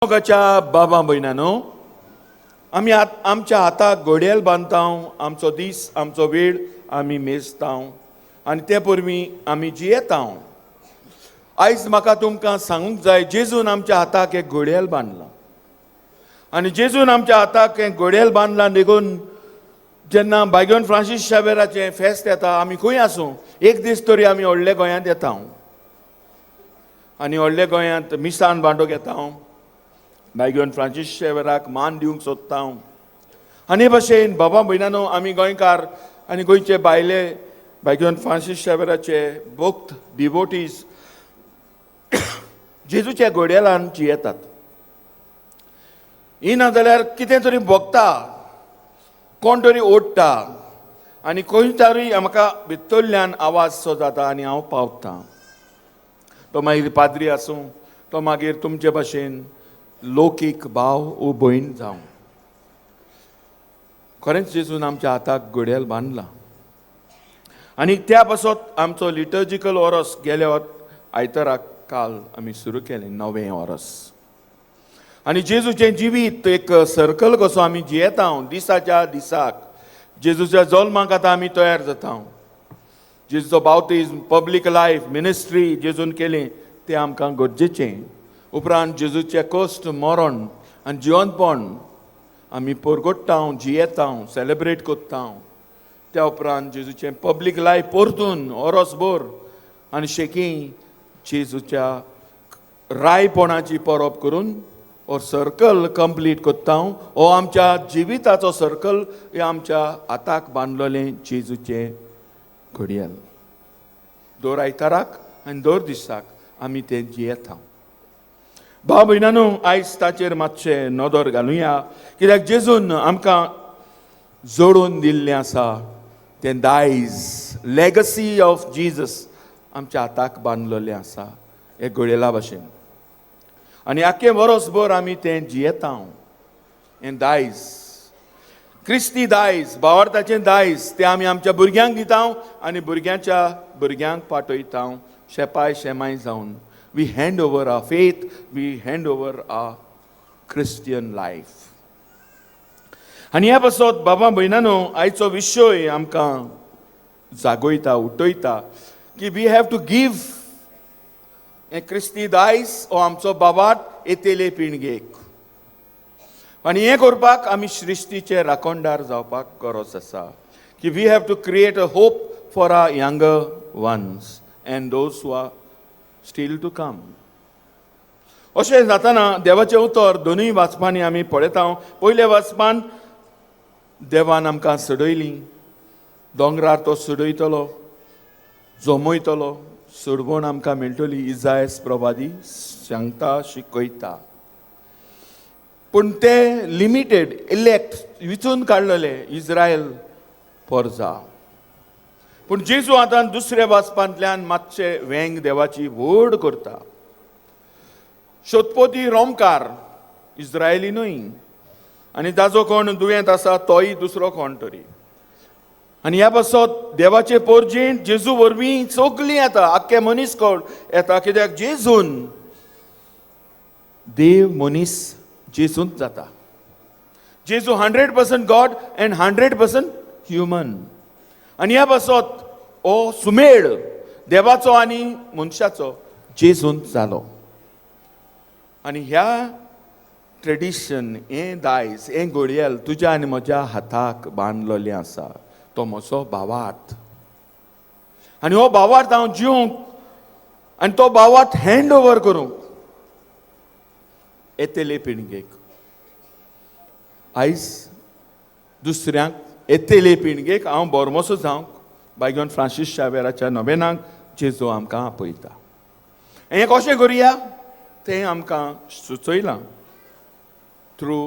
मोगाच्या बाबा भयणानो, आमी आमच्या हाताक घोड्याल बांदताव, आमचो दीस आमचो वेळ आमी मेजताव आनी ते परमी आमी जियेताव. आयज म्हाका तुमकां सांगूंक जाय, जेजून आमच्या हाताक एक घोड्याल बांदला आनी जेजून आमच्या हाताक एक घोड्याल बांदला देखून जेन्ना बायगोन फ्रांसीस शावेराचें फेस्त येता, आमी खंय आसूं एक दीस तरी आमी व्हडल्या गोंयांत येता आनी व्हडल्या गोंयांत मिसान बांडूंक येता. बायगोन फ्रांसीस शावेराक मान दिवंक सोदता. आनी भशेन बाबा भयणानो, आमी गोंयकार आनी गोंयचे बायले बायगोन फ्रांसीस शावेराचे भक्त डिवोटीज जेजूच्या घोड्यालान जियेतात. ही ना जाल्यार कितें तरी भोगता, कोण तरी ओडटा आनी खंय तरी म्हाका भितरल्यान आवाज सो जाता आनी हांव पावता. तो मागीर पाद्री आसूं, तो मागीर तुमचे भाशेन लौकीक भाव वो भयण जावं. खरेंच जेजून आमच्या हाताक घोड्याल बांदला आनी त्या पासत आमचो लिटर्जिकल वरस गेल्या आयताराक काल आमी सुरू केलें 9वें वरस. आनी जेजूचें जिवीत एक सर्कल कसो आमी जियेता. दिसाच्या दिसाक जेजूच्या जल्माक आतां आमी तयार जाता. जेजूचो बावतिझम, पब्लीक लायफ, मिनिस्ट्री जेजून केलें तें आमकां गरजेचें. उपरांत जेजूचें कश्ट, मरण आनी जिवनपण आमी परगट्टा, जियेता, सेलेब्रेट कोत्ता. त्या उपरांत जेजूचें पब्लीक लायफ परतून वरसभर आनी शेकी जेजूच्या रायपणाची परब करून हो सर्कल कंप्लीट कोत्ता. हो आमच्या जिविताचो सर्कल, हे आमच्या हाताक बांदलेलें जेजूचें घडयाळ. दर आयताराक आनी दर दिसाक आमी तें जियेता. भाव भयणानो, आयज ताचेर मातशें नदर घालुया, कित्याक जेजून आमकां जोडून दिल्लें आसा तें दायज, लेगसी ऑफ जीजस आमच्या हाताक बांदलेलें आसा हे घडयाळा भाशेन. आनी आख्खें वरसभर आमी तें जियेता. हें दायज, क्रिस्ती दायज, भावार्थाचें दायज, तें आमी आमच्या भुरग्यांक दिता आनी भुरग्यांच्या भुरग्यांक पाठयता. शेपाय शेमाय जावन we hand over our faith, we hand over our Christian life. आनी ह्या पासत बाबा भयणानो, आयचो विशय आमकां जागोयता, उठयता की वी हॅव टू गीव हे क्रिस्ती दायज हो आमचो बाबाट येतेले पिळगेक. आनी हें करपाक आमी सृश्टीचे राखणदार जावपाक गरज आसा. की we have to create a hope for our younger ones and those who are still to come. अशें जाताना देवाचें उतर दोनूय वाचपांनी आमी पळयता. पयल्या वाचपान देवान आमकां सडयलीं, दोंगरार तो सडयतलो, जमयतलो, सडवण आमकां मेळटली, इजायस प्रवादी सांगता, शिकयता. पूण ते लिमिटेड, इलेक्ट विचून काडलेले इज्रायल परजा. पूण जेजू आतां दुसऱ्या वाचपांतल्यान मातशें वेंग देवाची व्हड करता. सोदपोती रोमकार इज्रायली न्हय आनी ताजो कोण दुयेंत आसा तोय दुसरो कोण तरी. आनी ह्या पासत देवाचे पोरजेंत जेजू वरवीं सगलीं येता, आख्खे मनीस कोण येता. कित्याक जेजून देव मनीस जेजूंत जाता. जेजू 100% गॉड एंड 100% ह्युमन. आनी ह्या पासत हो सुमेळ देवाचो आनी मनशाचो जेजूंत जालो. आनी ह्या ट्रेडिशन, हें दायज, हें घडयाळ तुज्या आनी म्हज्या हाताक बांदलेलें आसा. तो म्हजो भावार्थ आनी हो भावार्थ हांव जिवंक आनी तो भावार्थ हँड ओवर करूंक येतेले पिळगेक. आयज दुसऱ्यांक येतेले पिळगेक हांव बोरमोसो जावंक बायगोन फ्रांसीस शावेराच्या नोवेनाक जेजू आमकां आपयता. हें कशें करुया तें आमकां सुचयलां. थ्रू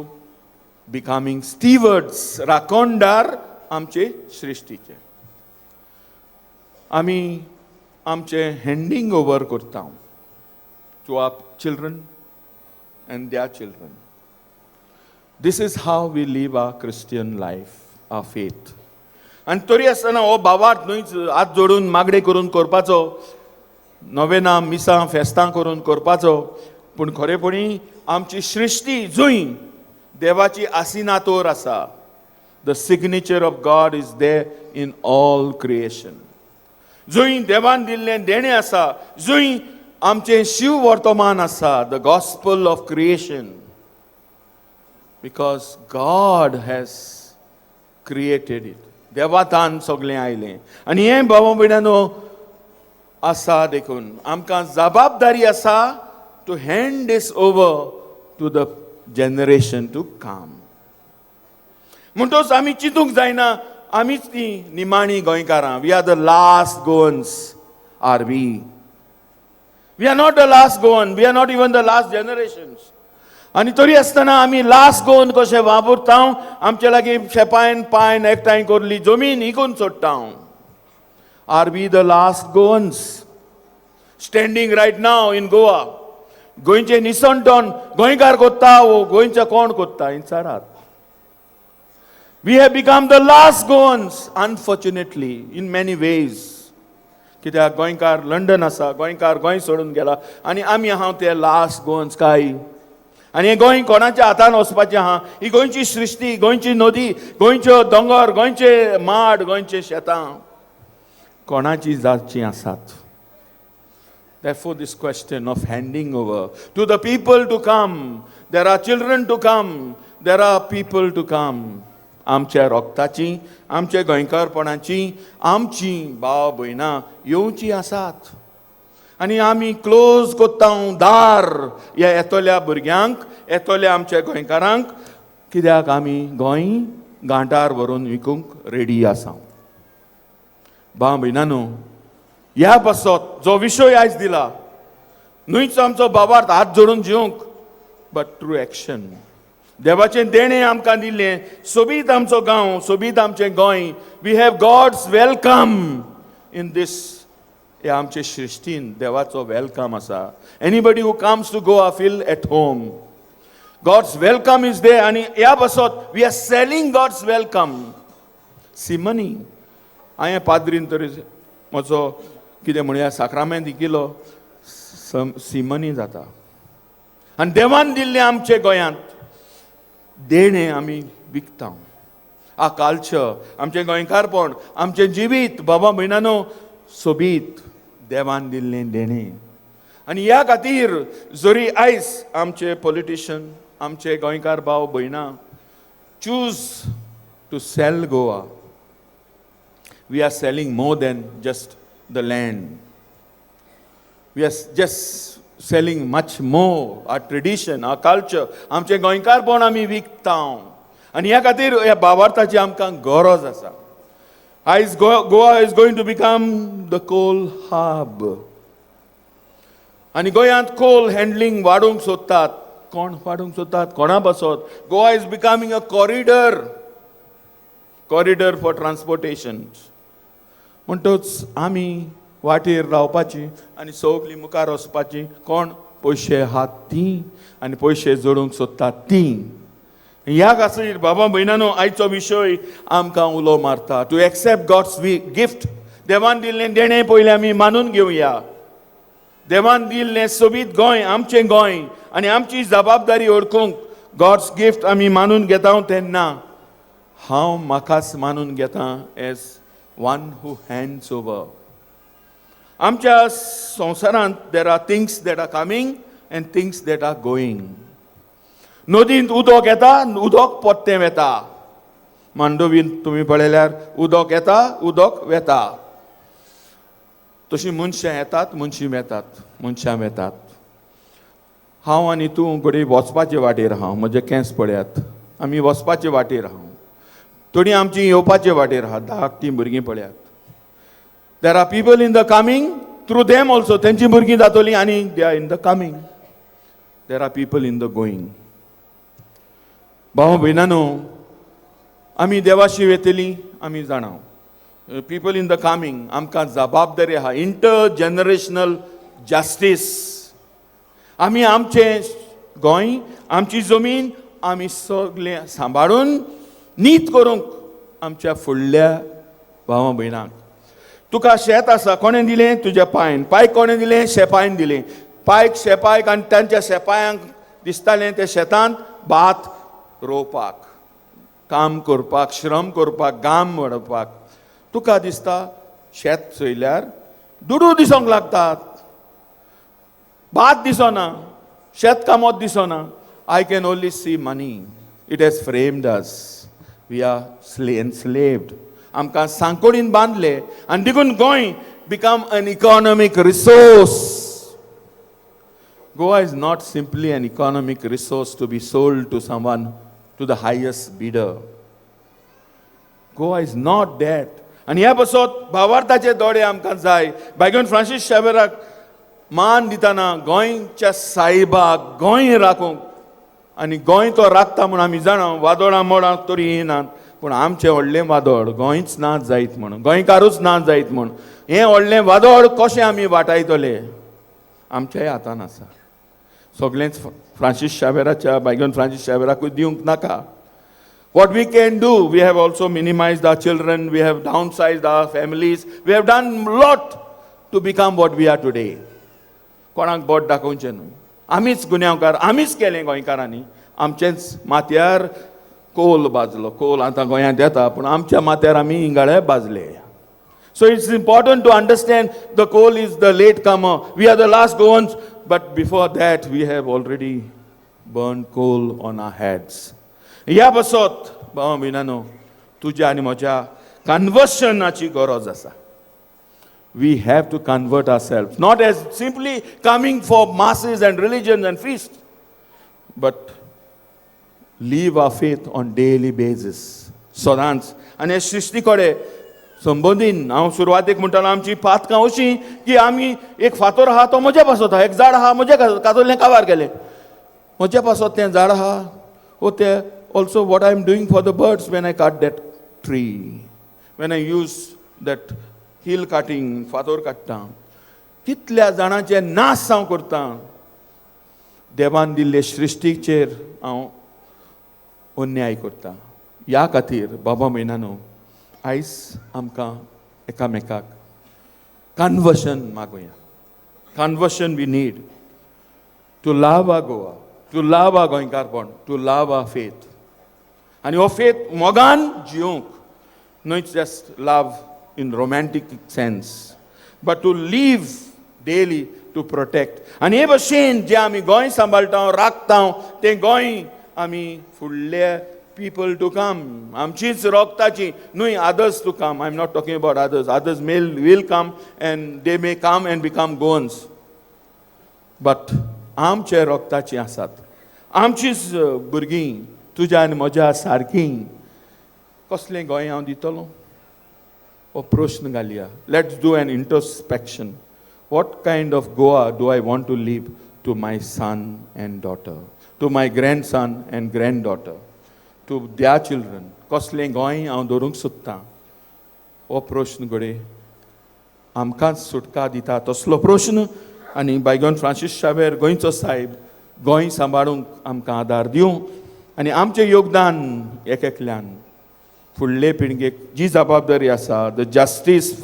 बिकमिंग स्टीवर्ड्स, राखणदार आमचे सृश्टीचे. आमी आमचें हँडिंग ओवर करता to our children and their children. This is how we leave our Christian life, our faith. आनी तरी आसतना हो भावार्थ न्हयच हात जोडून मागणे करून करपाचो, नोवेना, मिसां, फेस्तां करून करपाचो, पूण खरेपणी आमची सृश्टी जुंय देवाची आसिनातोर आसा. The signature of God is there in all creation. जुंय देवान दिल्लें देणें आसा, जुंय आमचें शिव वर्तमान आसा, the gospel of creation. Because God has created it. देवातान सगळें आयलें. आनी हें भाव भयणांनो आसा देखून आमकां जबाबदारी आसा to hand this over to the generation to come. म्हणटच आमी चिंतूंक जायना आमीच ती निमाणी गोंयकारां. We are the last Goans. Are we? We are not the last Goan. We are not even the last generations. आनी तरी आसतना आमी लास्ट गोवन कशें वावुरता. आमचे लागीं शेपायन पायन एकठांय करली जमीन इकून सोडटा. Are we the last Goans standing right now in Goa? गोंयचे निसंटोन गोंयकार कोत्ता वो गोंयचे कोण कोत्ता विचारात. We have become the last Goans, unfortunately, in many ways. कित्याक गोंयकार लंडन आसा, गोंयकार गोंय सोडून गेला आनी आमी आहा ते लास्ट गोवन्स काय. आनी हें गोंय कोणाच्या हातान वचपाचें आहा? ही गोंयची सृश्टी, गोंयची नदी, गोंयच्यो दोंगर, गोंयचे माड, गोंयचे शेतां कोणाची जावचीं आसात. Therefore, this question of handing over to the people to come. There are children to come. There are people to come. आमच्या रोगताची, आमच्या गोंयकारपणाची, आमची भाव भयणां येवची आसात. आनी आमी क्लोज कोत्ता दार ह्या येतोल्या भुरग्यांक, येतोल्या आमच्या गोंयकारांक. कित्याक आमी गोंय गांठार व्हरून विकूंक रेडी आसा. भाव भयणांनो, ह्या पासत जो विशय आयज दिला, न्हूच आमचो भावार्थ हात जोडून जिवंक, बट थ्रू एक्शन. देवाचें देणें आमकां दिल्लें, सोबीत आमचो गांव, सोबीत आमचें Goem. We have God's welcome in this. हे आमचे सृश्टीन देवाचो वेलकम आसा. Anybody who comes to Goa feel at home. God's welcome is there. आनी ह्या पासत we are selling God's welcome. सिमनी हांवें पाद्रीन तरी म्हजो कितें म्हणया साक्रामेंत दिकिलो सिमनी जाता. आनी देवान दिल्लें आमचे गोंयांत देणें आमी विकता. आ कल्चर, आमचें गोंयकारपण, आमचें जिवीत बाबा भयणांनो सोबीत देवान दिल्लें देणें. आनी ह्या खातीर जरी आयज आमचे पॉलिटिशियन, आमचे गोंयकार भाव भयणां choose to sell Goa, we are selling more than just the land. We are just selling much more. Our tradition, our culture, आमचे गोंयकारपण आमी विकता. आनी ह्या खातीर ह्या भावार्थाची आमकां गरज आसा. आयज Goa is going to become the coal hub. आनी गोंयांत कोल हँडलिंग वाडोवंक सोदतात. कोण वाडोवंक सोदतात? कोणा पासत? Goa is becoming a corridor for transportation. म्हणटच आमी वाटेर रावपाची आनी सगळीं मुखार वचपाची. कोण? पयशे आहात तीं आनी पयशे जोडूंक सोदतात तीं. ह्या खातीर बाबा भयणांनो आयचो विशय आमकां उलो मारता. To accept God's gift. देवान दिल्लें देणें पयलें आमी मानून घेवया. देवान दिल्लें सोबीत गोंय, आमचें गोंय, आनी आमची जबाबदारी ओळखूंक गॉड्स गिफ्ट आमी मानून घेता. तेन्ना हांव म्हाकाच मानून घेता age one who hands over. आमच्या संवसारांत there are things that are coming and things that are going. नदींत उदक येता, उदक पोत्तें वेता. मांडोवीन तुमी पळयल्यार उदक येता, उदक वेता. तशीं मनशां येतात, मनशां वेतात, मनशां वेतात. हांव आनी तूं घडये वचपाचे वाटेर आहा. म्हजे केंस पळयात. आमी वचपाचे वाटेर आहा. थोडीं आमची येवपाचे वाटेर आहा. धाकटीं भुरगीं पळयात. There are people in the coming through them also. तेंची भुरगीं जातलीं आनी they are in the coming. There are people in the going. भाव भयणांनो, आमी देवाशी वेतलीं आमी जाणा. पीपल इन द कमिंग आमकां जबाबदारी आहा. Intergenerational justice. आमी आमचें गोंय, आमची जमीन आमी सगळें सांबाळून नीत करूंक आमच्या फुडल्या भावां भयणांक. तुका शेत आसा, कोणें दिलें? तुज्या पायन. पायक कोणें दिलें? शेपायन दिलें. पायक शेपायक आनी तांच्या शेपायांक दिसतालें ते शेतांत भात रोवपाक, काम करपाक, श्रम करपाक, घाम वडोवपाक. तुका दिसता शेत चोयल्यार दुडू दिसोंक लागतात, भात दिसना, शेत कामत दिसना. I can only see money. It has framed us. We are enslaved. आमकां सांकोडीन बांदले आनी देखून Goa become an economic resource. Goa is not simply an economic resource to be sold to someone, to the highest bidder. Goa is not that. आनी ह्या बसत भावार्थाचे दोडे आमकां जाय. बायगन Francis शावेराक मान दितना गोंयच्या सायबाक गोंय राखूंक, आनी गोंय तो राखता म्हूण आमी जाणा. वादोळां मोडां तरी येनात, पूण आमचें व्हडलें वादळ गोंयच ना जायत म्हणून, गोंयकारूच ना जायत म्हूण. हें व्हडलें वादळ कशें आमी वाटायतले आमच्याय हातान आसा. सगळेंच फ्रांसीस शावेराच्या बायगन फ्रांसीस शावेराकूय दिवंक नाका. What we can do, we have also minimized our children, we have downsized our families, we have done a lot to become what we are today. कोणाक बोट दाखोवचें न्हू. आमीच गुन्यांवकार, आमीच केलें गोंयकारांनी. आमचेच माथ्यार कोल बाजलो. कोल आतां गोंयांत येता, पूण आमच्या माथ्यार आमी इंगाळे बाजले. So it's important to understand the coal is the late comer. We are the last Goans, but before that we have already burned coal on our heads. ह्या बसत भावा भयणानो, तुज्या आनी म्हज्या कन्वर्शनाची गरज आसा. We have to convert ourselves, not as simply coming for masses and religions and feasts, but live our faith on daily basis. सदांच. आनी हे सृश्टी कडेन संबंदीन हांव सुरवातेक म्हणटालो आमची पातकां अशीं की आमी एक फातर आहा तो म्हज्या पासत आहा, एक झाड आहा म्हज्या कातरलें काबार केलें. म्हज्या पासत तें झाड आहा, वो तें also what I am doing for the birds when I cut that tree, when I use that hill cutting, फातर काडटा. कितल्या जाणांचे नाश हांव करता. देवान दिल्ले सृश्टीचेर हांव अन्याय करता. ह्या खातीर बाबा भयणानो, आयज आमकां एकामेकाक कन्वर्शन मागुया. Conversion we need to love our Goa, to love our गोंयकारपण, टू लव आवर फेथ. आनी हो फेथ मोगान जिवंक, न्हय just love in romantic sense, but to live daily to protect. आनी हे भशेन जे आमी गोंय सांबाळटा, राखता, तें गोंय आमी फुडले people to come, आमचीच रोगताची, न्हय others to come. I'm not talking about others. Others will come and they may come and become Goans. But आमचे रोगताची आसात. आमचीच भुरगीं तुज्या आनी म्हज्या सारकीं. कसलें गोंय हांव दितलो? हो प्रश्न घालया. Let's do an introspection. What kind of Goa do I want to leave to my son and daughter, to my grandson and granddaughter, to their children? कसलें गोंय हांव दवरूंक सोदतां? हो प्रश्न घडये आमकांच सुटका दिता तसलो प्रश्न. आनी बायगॉन फ्रांसीस शावेर गोंयचो सायब गोंय सांबाळूंक आमकां आदार दिवं. आनी आमचें योगदान एक-एकल्यान फुडले पिळगेक जी जबाबदारी आसा, the justice,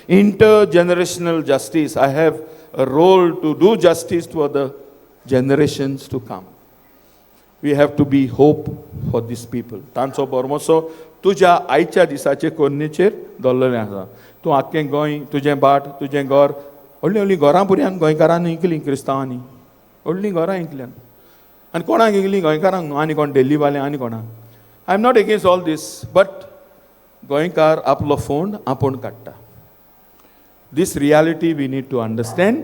intergenerational justice. I have a role to do justice to the generations to come. We have to be hope for these people. तांचो बरमोसो तुज्या आयच्या दिसाचे कोन्नेचेर दवरलेलें आसा. तूं आख्खें गोंय, तुजें बाट, तुजें घर, व्हडलीं व्हडलीं घरां पुर्यान गोंयकारांनी इंकलीं, क्रिस्तांवांनी व्हडलीं घरां इंकल्यान. आनी कोणाक इंकलीं? गोंयकारांक न्हू, आनी कोण दिल्लीवाले आनी कोणाक. I am not against all these, but गोंयकार आपलो फोंड आपूण काडटा. This reality we need to understand.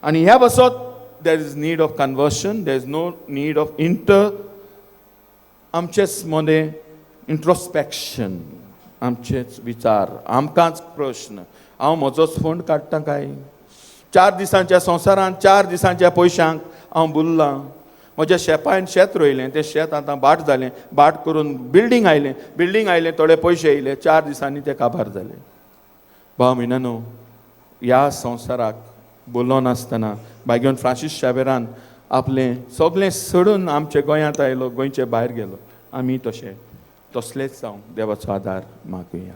And ह्या बसत there is need of conversion, there is no need of आमचेच मदें introspection, आमचेच विचार, आमकांच प्रश्न. हांव म्हजोच फोंड काडटां काय? 4 दिसांच्या संवसारांत 4 दिसांच्या पयशांक हांव बुरलां. म्हज्या शेपायन शेत रोयलें, तें शेत आतां बाट जालें, बाट करून बिल्डींग आयलें, थोडे पयशे येयले, 4 दिसांनी तें काबार जालें. भाव भयणानो, ह्या संवसाराक बोलो नासतना बायगॉन फ्रांसीस शावेरान आपलें सगळें सोडून आमचे गोंयांत आयलो, गोंयचे भायर गेलो. आमी तसलेच जावं देवाचो आदार मागुया.